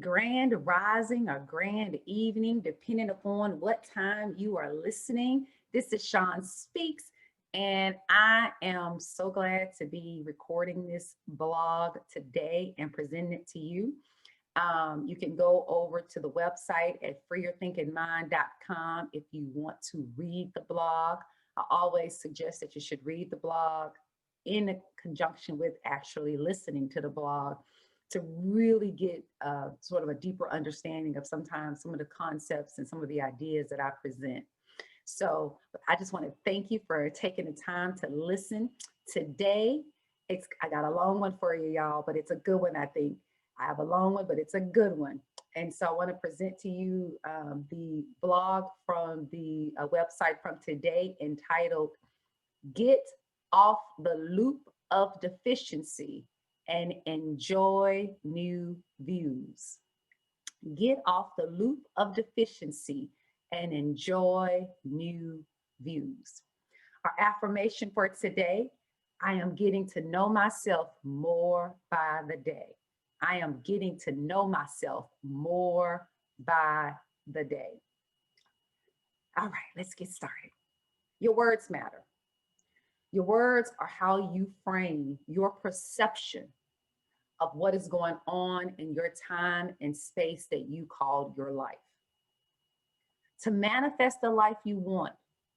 Grand rising or grand evening, depending upon what time you are listening. This is Sean Speaks, and I am so glad to be recording this blog today and presenting it to you. You can go over to the website at freeyourthinkingmind.com if you want to read the blog. I always suggest that you should read the blog in conjunction with actually listening to the blog to really get sort of a deeper understanding of sometimes some of the concepts and some of the ideas that I present. So I just want to thank you for taking the time to listen today. I got a long one for you, y'all, but it's a good one, I think. I have a long one, but it's a good one. And so I want to present to you the blog from the website from today entitled Get Off the Loop of Deficiency and Enjoy New Views. Get off the loop of deficiency and enjoy new views. Our affirmation for today: I am getting to know myself more by the day. I am getting to know myself more by the day. All right, let's get started. Your words matter. Your words are how you frame your perception of what is going on in your time and space that you call your life. To manifest the life you want,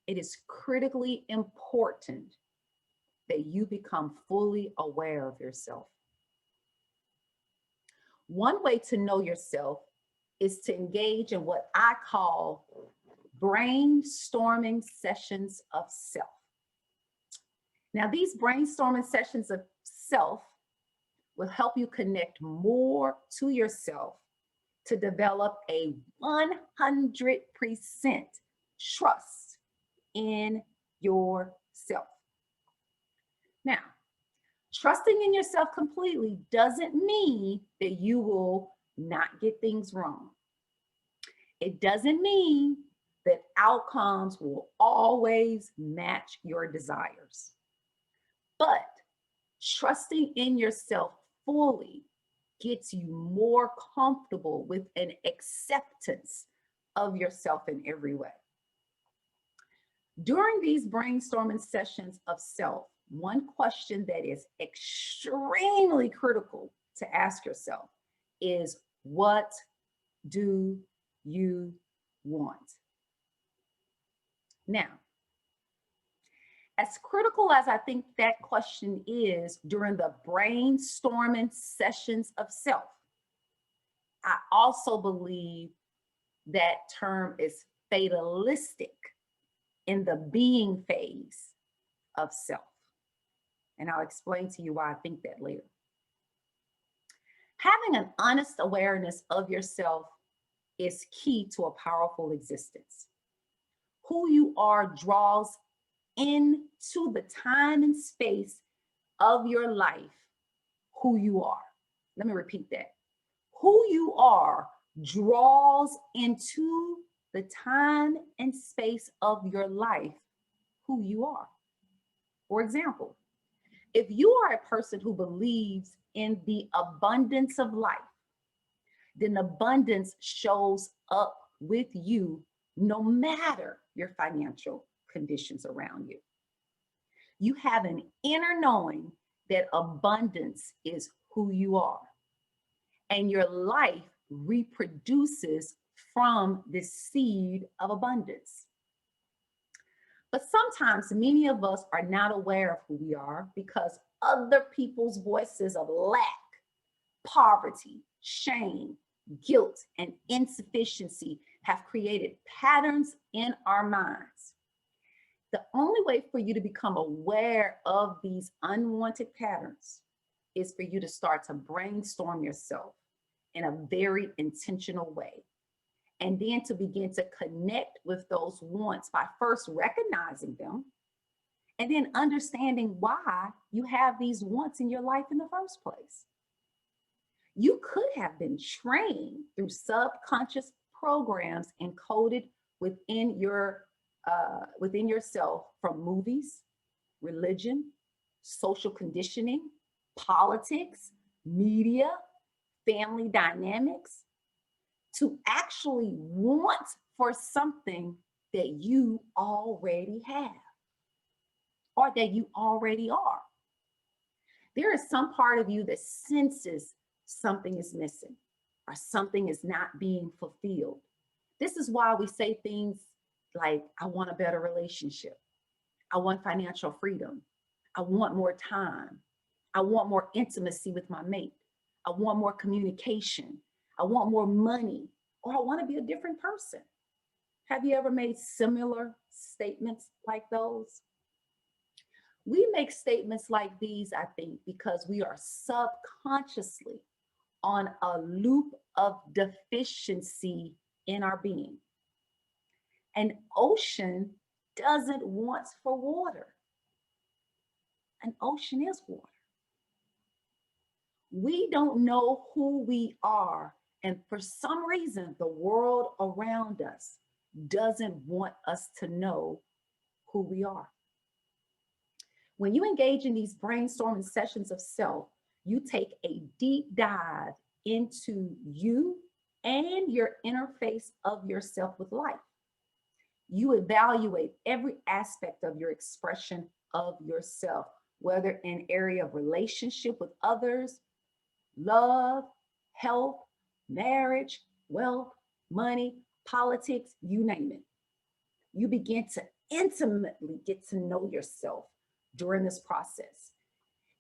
it is critically important that you become fully aware of yourself. One way to know yourself is to engage in what I call brainstorming sessions of self. Now, these brainstorming sessions of self will help you connect more to yourself to develop a 100% trust in yourself. Now, trusting in yourself completely doesn't mean that you will not get things wrong. It doesn't mean that outcomes will always match your desires. But trusting in yourself fully gets you more comfortable with an acceptance of yourself in every way. During these brainstorming sessions of self, one question that is extremely critical to ask yourself is, what do you want? Now, as critical as I think that question is during the brainstorming sessions of self, I also believe that term is fatalistic in the being phase of self. And I'll explain to you why I think that later. Having an honest awareness of yourself is key to a powerful existence. Who you are draws into the time and space of your life who you are. Let me repeat that. Who you are draws into the time and space of your life who you are. For example, if you are a person who believes in the abundance of life, then abundance shows up with you no matter your financial conditions around you. You have an inner knowing that abundance is who you are, and your life reproduces from this seed of abundance. But sometimes many of us are not aware of who we are because other people's voices of lack, poverty, shame, guilt, and insufficiency have created patterns in our minds. The only way for you to become aware of these unwanted patterns is for you to start to brainstorm yourself in a very intentional way. And then to begin to connect with those wants by first recognizing them and then understanding why you have these wants in your life in the first place. You could have been trained through subconscious programs encoded within yourself from movies, religion, social conditioning, politics, media, family dynamics, to actually want for something that you already have or that you already are. There is some part of you that senses something is missing or something is not being fulfilled. This is why we say things like, I want a better relationship. I want financial freedom. I want more time. I want more intimacy with my mate. I want more communication. I want more money, or I want to be a different person. Have you ever made similar statements like those? We make statements like these, I think, because we are subconsciously on a loop of deficiency in our being. An ocean doesn't want for water. An ocean is water. We don't know who we are. And for some reason, the world around us doesn't want us to know who we are. When you engage in these brainstorming sessions of self, you take a deep dive into you and your interface of yourself with life. You evaluate every aspect of your expression of yourself, whether in area of relationship with others, love, health, marriage, wealth, money, politics, you name it. You begin to intimately get to know yourself during this process.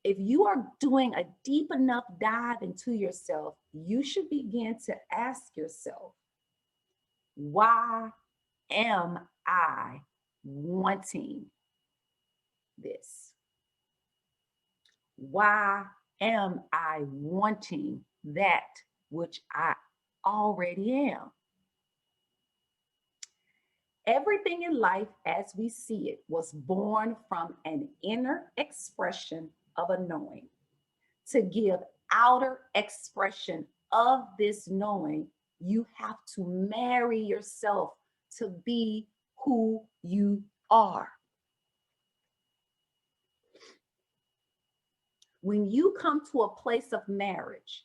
If you are doing a deep enough dive into yourself, you should begin to ask yourself, why am I wanting this? Why am I wanting that which I already am? Everything in life as we see it was born from an inner expression of a knowing. To give outer expression of this knowing, you have to marry yourself to be who you are. When you come to a place of marriage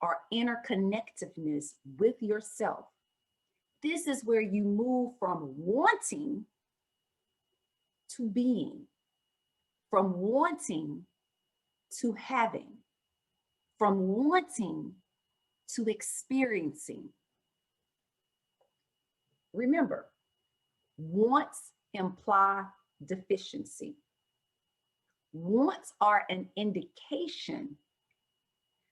or interconnectedness with yourself, this is where you move from wanting to being, from wanting to having, from wanting to experiencing. Remember, wants imply deficiency. Wants are an indication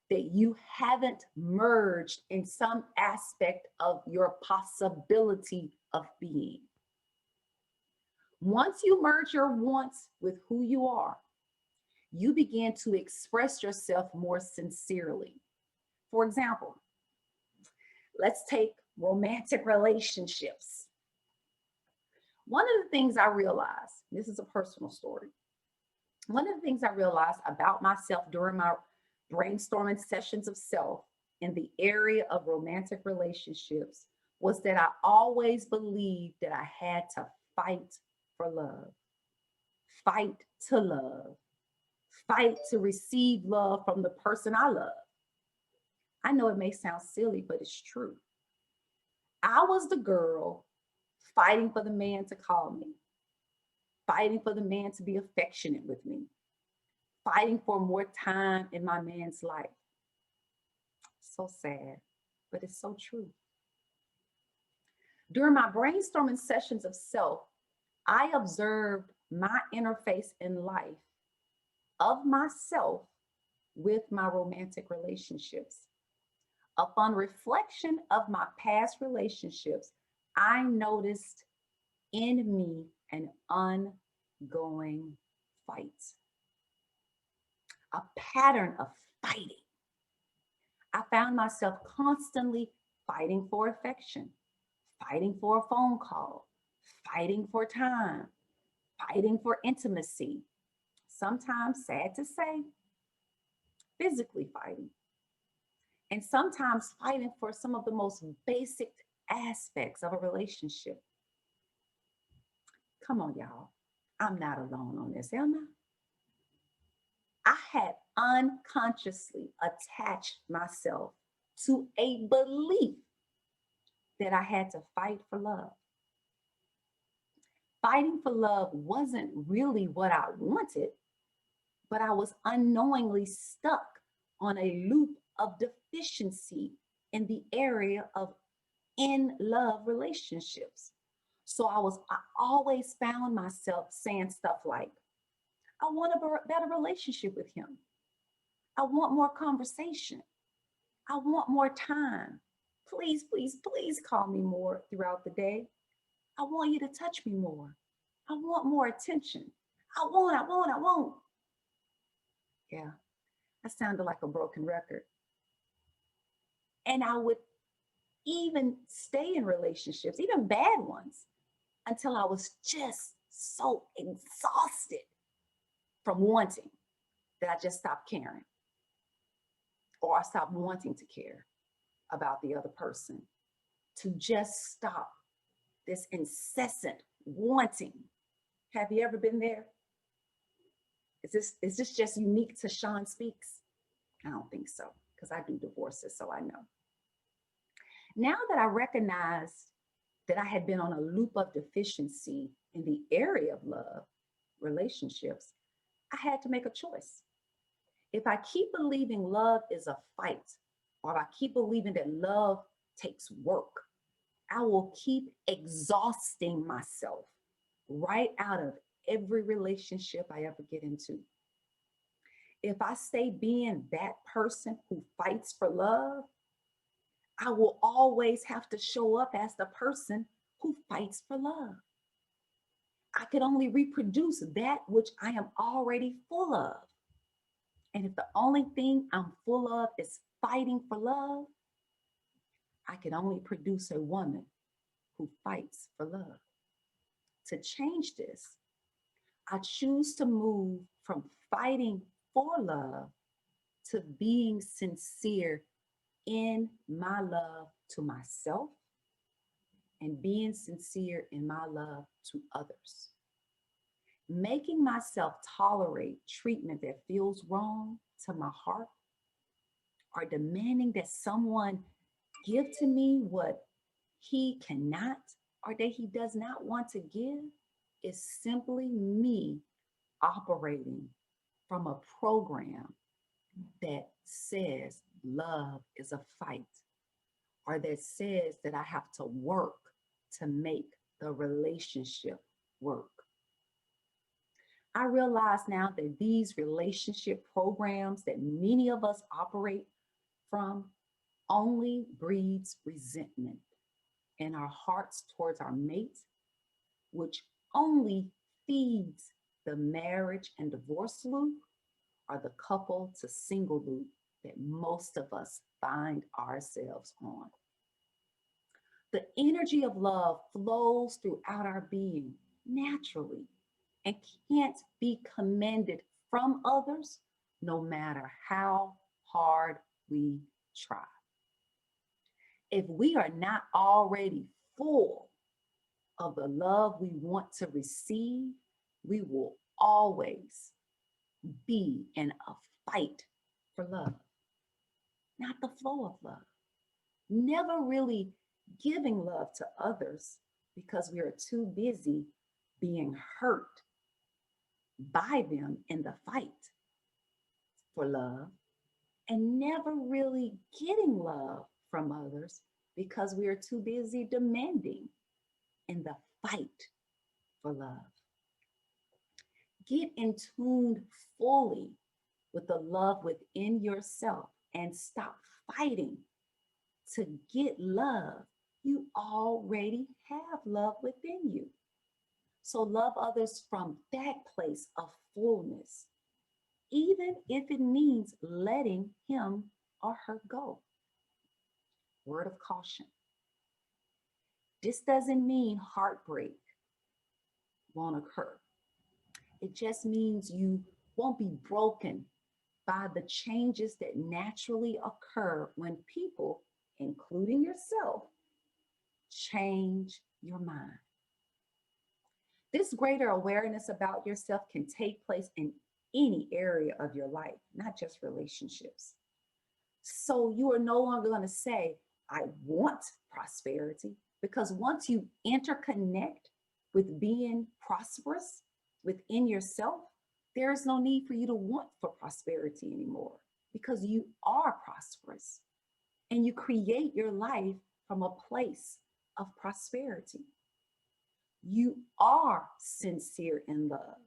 that you haven't merged in some aspect of your possibility of being. Once you merge your wants with who you are, you begin to express yourself more sincerely. For example, let's take romantic relationships. One of the things I realized, this is a personal story, one of the things I realized about myself during my brainstorming sessions of self in the area of romantic relationships was that I always believed that I had to fight for love, fight to love, fight to receive love from the person I love. I know it may sound silly, but it's true. I was the girl fighting for the man to call me, fighting for the man to be affectionate with me, fighting for more time in my man's life. So sad, but it's so true. During my brainstorming sessions of self, I observed my interface in life of myself with my romantic relationships. Upon reflection of my past relationships, I noticed in me an ongoing fight, a pattern of fighting. I found myself constantly fighting for affection, fighting for a phone call, fighting for time, fighting for intimacy. Sometimes, sad to say, physically fighting. And sometimes fighting for some of the most basic aspects of a relationship. Come on, y'all. I'm not alone on this, am I? I had unconsciously attached myself to a belief that I had to fight for love. Fighting for love wasn't really what I wanted, but I was unknowingly stuck on a loop of deficiency in the area of in love relationships. So I always found myself saying stuff like, I want a better relationship with him. I want more conversation. I want more time. Please, please, please call me more throughout the day. I want you to touch me more. I want more attention. I want. Yeah, I sounded like a broken record. And I would even stay in relationships, even bad ones, until I was just so exhausted from wanting that I just stopped caring, or I stopped wanting to care about the other person, to just stop this incessant wanting. Have you ever been there? Is this just unique to Sean Speaks? I don't think so, because I do divorces, so I know. Now that I recognized that I had been on a loop of deficiency in the area of love, relationships, I had to make a choice. If I keep believing love is a fight, or if I keep believing that love takes work, I will keep exhausting myself right out of every relationship I ever get into. If I stay being that person who fights for love, I will always have to show up as the person who fights for love. I can only reproduce that which I am already full of. And if the only thing I'm full of is fighting for love, I can only produce a woman who fights for love. To change this, I choose to move from fighting for love to being sincere in my love to myself and being sincere in my love to others. Making myself tolerate treatment that feels wrong to my heart, or demanding that someone give to me what he cannot or that he does not want to give, is simply me operating from a program that says love is a fight, or that says that I have to work to make the relationship work. I realize now that these relationship programs that many of us operate from only breeds resentment in our hearts towards our mate, which only feeds the marriage and divorce loop, or the couple to single loop that most of us find ourselves on. The energy of love flows throughout our being naturally and can't be commanded from others, no matter how hard we try. If we are not already full of the love we want to receive, we will always be in a fight for love, not the flow of love. Never really giving love to others because we are too busy being hurt by them in the fight for love, and never really getting love from others because we are too busy demanding in the fight for love. Get in tune fully with the love within yourself and stop fighting to get love. You already have love within you. So love others from that place of fullness, even if it means letting him or her go. Word of caution. This doesn't mean heartbreak won't occur. It just means you won't be broken by the changes that naturally occur when people, including yourself, change your mind. This greater awareness about yourself can take place in any area of your life, not just relationships. So you are no longer going to say, I want prosperity, because once you interconnect with being prosperous within yourself, there is no need for you to want for prosperity anymore, because you are prosperous and you create your life from a place of prosperity. You are sincere in love.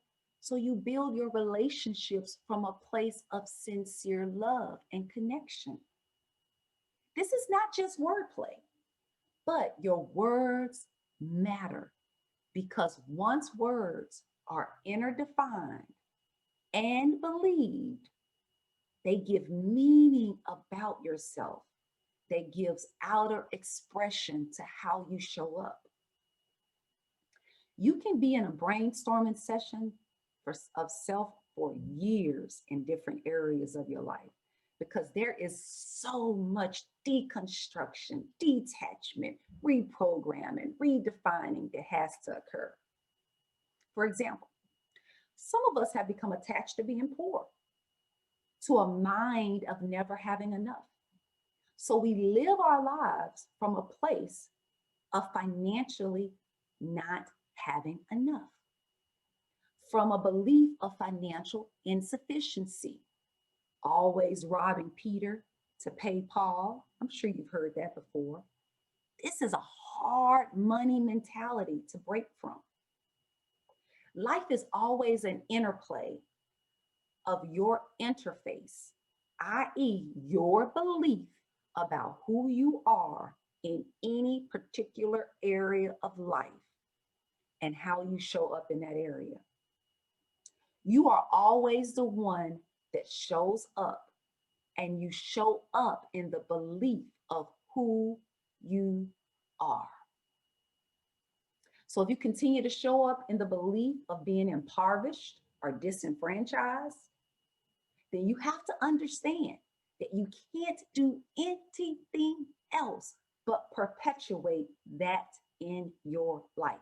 So you build your relationships from a place of sincere love and connection. This is not just wordplay, but your words matter, because once words are interdefined and believed, they give meaning about yourself. That gives outer expression to how you show up. You can be in a brainstorming session of self for years in different areas of your life, because there is so much deconstruction, detachment, reprogramming, redefining that has to occur. For example, some of us have become attached to being poor, to a mind of never having enough. So we live our lives from a place of financially not having enough, from a belief of financial insufficiency, always robbing Peter to pay Paul. I'm sure you've heard that before. This is a hard money mentality to break from. Life is always an interplay of your interface, i.e., your belief about who you are in any particular area of life and how you show up in that area. You are always the one that shows up, and you show up in the belief of who you are. So if you continue to show up in the belief of being impoverished or disenfranchised, then you have to understand that you can't do anything else but perpetuate that in your life,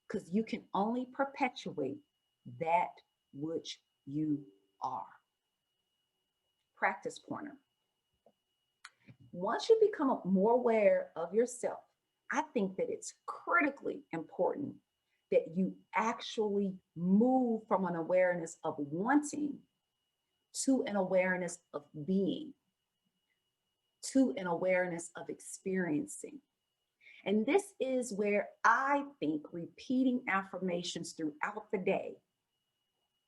because you can only perpetuate that which you are. Practice pointer. Once you become more aware of yourself, I think that it's critically important that you actually move from an awareness of wanting to an awareness of being, to an awareness of experiencing. And this is where I think repeating affirmations throughout the day,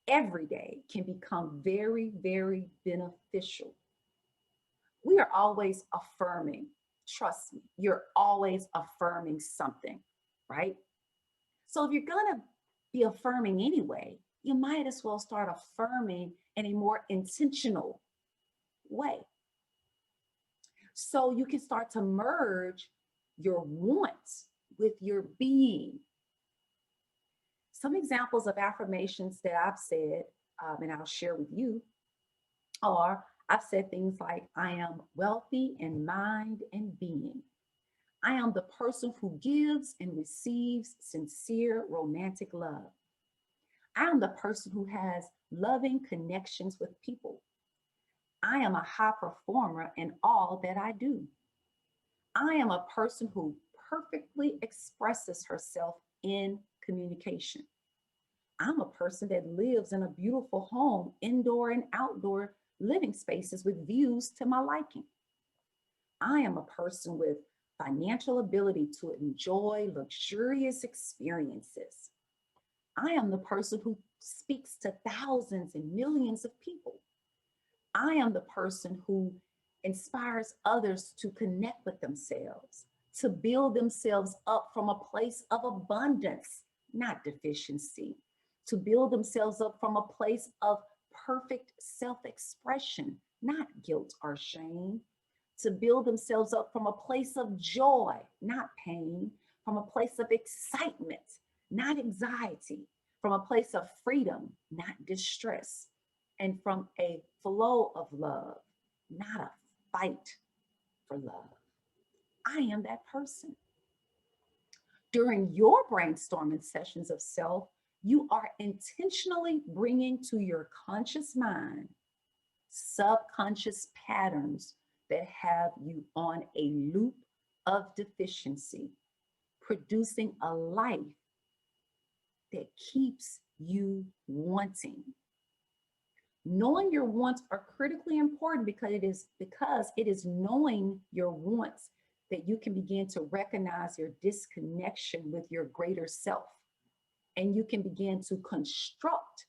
every day, can become very, very beneficial. We are always affirming. Trust me, you're always affirming something, right? So if you're going to be affirming anyway, you might as well start affirming in a more intentional way. So you can start to merge your wants with your being. Some examples of affirmations that I've said, and I'll share with you, are I've said things like, I am wealthy in mind and being. I am the person who gives and receives sincere romantic love. I am the person who has loving connections with people. I am a high performer in all that I do. I am a person who perfectly expresses herself in communication. I'm a person that lives in a beautiful home, indoor and outdoor living spaces with views to my liking. I am a person with financial ability to enjoy luxurious experiences. I am the person who speaks to thousands and millions of people. I am the person who inspires others to connect with themselves, to build themselves up from a place of abundance, not deficiency, to build themselves up from a place of perfect self-expression, not guilt or shame, to build themselves up from a place of joy, not pain, from a place of excitement, not anxiety, from a place of freedom, not distress, and from a flow of love, not a fight for love. I am that person. During your brainstorming sessions of self, you are intentionally bringing to your conscious mind subconscious patterns that have you on a loop of deficiency, producing a life that keeps you wanting. Knowing your wants are critically important because it is knowing your wants that you can begin to recognize your disconnection with your greater self, and you can begin to construct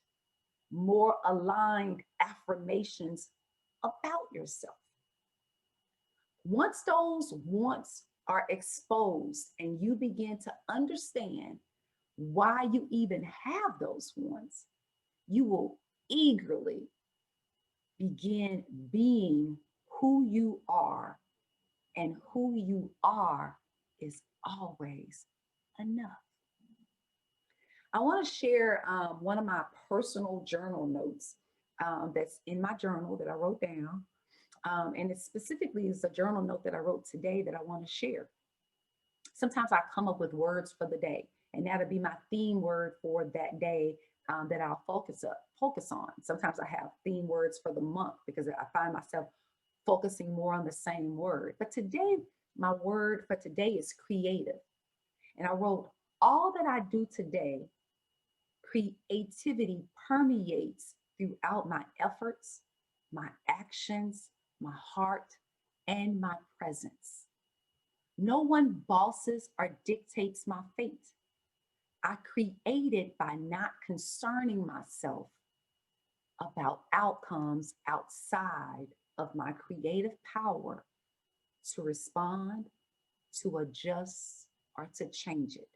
more aligned affirmations about yourself. Once those wants are exposed and you begin to understand why you even have those wants, you will eagerly begin being who you are, and who you are is always enough. I want to share one of my personal journal notes that's in my journal that I wrote down. And it specifically is a journal note that I wrote today that I want to share. Sometimes I come up with words for the day, and that'll be my theme word for that day that I'll focus on. Sometimes I have theme words for the month because I find myself focusing more on the same word. But today, my word for today is creative. And I wrote, all that I do today, creativity permeates throughout my efforts, my actions, my heart, and my presence. No one bosses or dictates my fate. I created by not concerning myself about outcomes outside of my creative power to respond, to adjust, or to change it.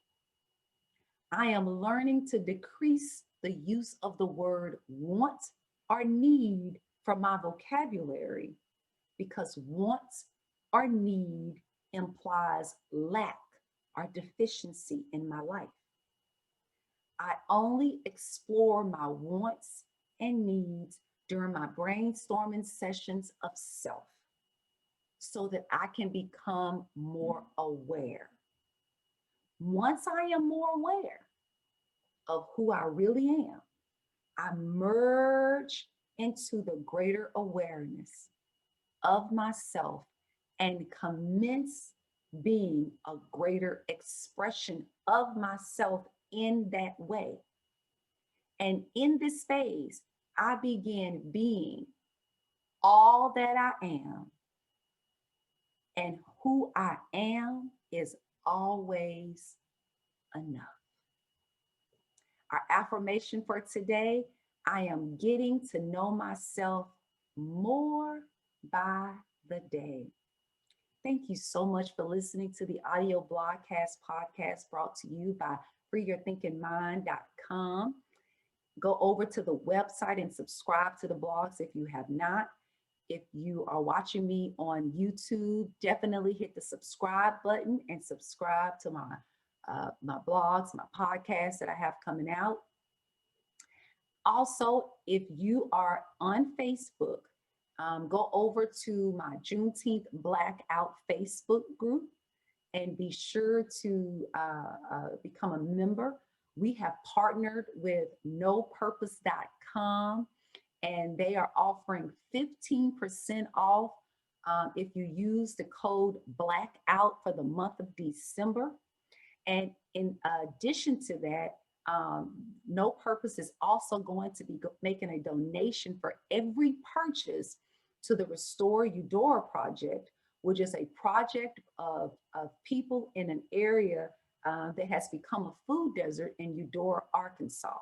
I am learning to decrease the use of the word want or need from my vocabulary because want or need implies lack or deficiency in my life. I only explore my wants and needs during my brainstorming sessions of self so that I can become more aware. Once I am more aware of who I really am, I merge into the greater awareness of myself and commence being a greater expression of myself in that way. And in this phase, I began being all that I am, and who I am is always enough. Our affirmation for today, I am getting to know myself more by the day. Thank you so much for listening to the audio broadcast podcast brought to you by freeyourthinkingmind.com. Go over to the website and subscribe to the blogs if you have not. If you are watching me on YouTube, definitely hit the subscribe button and subscribe to my blogs, my podcasts that I have coming out. Also, if you are on Facebook, go over to my Juneteenth Blackout Facebook group and be sure to become a member. We have partnered with nopurpose.com, and they are offering 15% off if you use the code Blackout for the month of December. And in addition to that, No Purpose is also going to be making a donation for every purchase to the Restore Eudora project, which is a project of people in an area that has become a food desert in Eudora, Arkansas.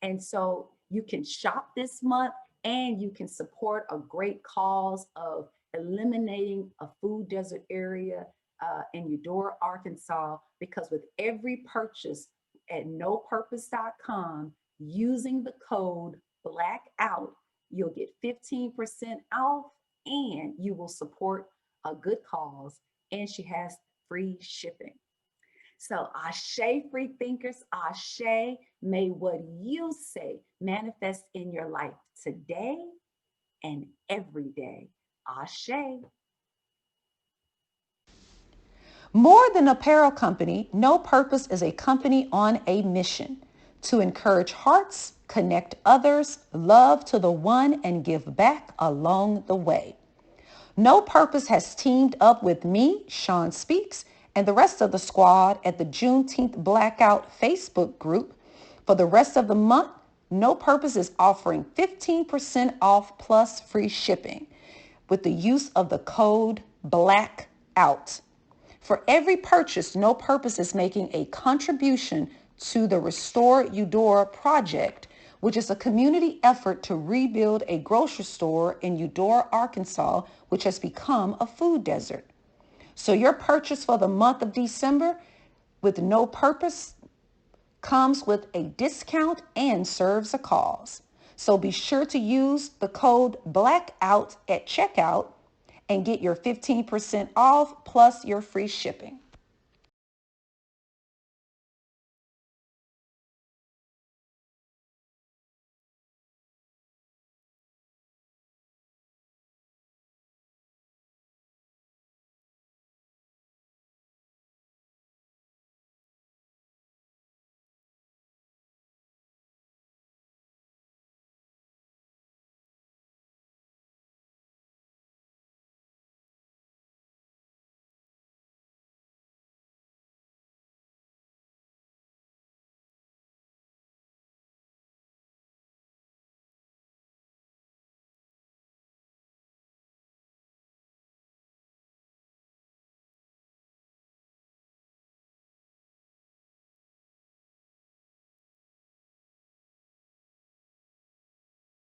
And so you can shop this month and you can support a great cause of eliminating a food desert area in Eudora, Arkansas, because with every purchase at nopurpose.com using the code Blackout, you'll get 15% off and you will support a good cause. And she has free shipping. So, ashe, free thinkers, ashe, may what you say manifest in your life today and every day. Ashe. More than an apparel company, No Purpose is a company on a mission to encourage hearts, connect others, love to the one, and give back along the way. No Purpose has teamed up with me, Sean Speaks, and the rest of the squad at the Juneteenth Blackout Facebook group. For the rest of the month, No Purpose is offering 15% off plus free shipping with the use of the code BLACKOUT. For every purchase, No Purpose is making a contribution to the Restore Eudora project, which is a community effort to rebuild a grocery store in Eudora, Arkansas, which has become a food desert. So your purchase for the month of December with No Purpose comes with a discount and serves a cause. So be sure to use the code BLACKOUT at checkout and get your 15% off plus your free shipping.